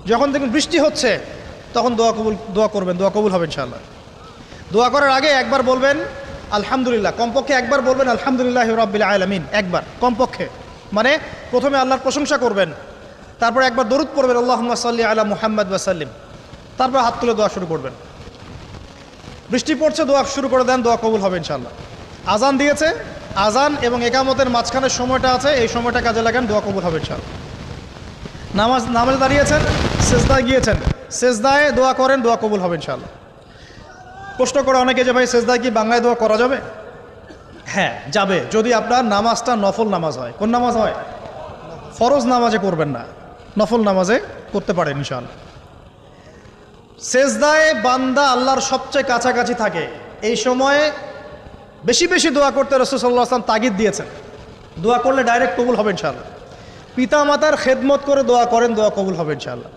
যখন দেখবেন বৃষ্টি হচ্ছে তখন দোয়া করবেন, দোয়া কবুল হবে ইনশাআল্লাহ। দোয়া করার আগে একবার বলবেন আলহামদুলিল্লাহ, কমপক্ষে একবার বলবেন আলহামদুলিল্লাহ রাব্বিল আলামিন, একবার কমপক্ষে। মানে প্রথমে আল্লাহর প্রশংসা করবেন, তারপর একবার দরুদ পড়বেন আল্লাহুম্মা সাল্লি আলা মুহাম্মাদ ওয়া সাল্লিম, তারপর হাত তুলে দোয়া শুরু করবেন। বৃষ্টি পড়ছে, দোয়া শুরু করে দেন, দোয়া কবুল হবে ইনশাআল্লাহ। আজান দিয়েছে, আজান এবং একামতের মাঝখানের সময়টা আছে, এই সময়টা কাজে লাগান, দোয়া কবুল হবে ইনশাআল্লাহ। নামাজে দাঁড়িয়েছেন, সেজদায় গিয়েছেন, সেজদায় দোয়া করেন, দোয়া কবুল হবে ইনশাআল্লাহ। প্রশ্ন করে অনেকে যে ভাই সেজদায় কি বাংলায় দোয়া করা যাবে? হ্যাঁ যাবে, যদি আপনার নামাজটা নফল নামাজ হয়। কোন নামাজ হয়? ফরজ নামাজে করবেন না, নফল নামাজে করতে পারেন ইনশাআল্লাহ। সেজদায় বান্দা আল্লাহর সবচেয়ে কাছাকাছি থাকে, এই সময়ে বেশি বেশি দোয়া করতে রাসূল সাল্লাল্লাহু আলাইহি ওয়াসাল্লাম তাগিদ দিয়েছেন। দোয়া করলে ডাইরেক্ট কবুল হবে ইনশাআল্লাহ। পিতা মাতার খেদমত করে দোয়া করেন, দোয়া কবুল হবে ইনশাআল্লাহ।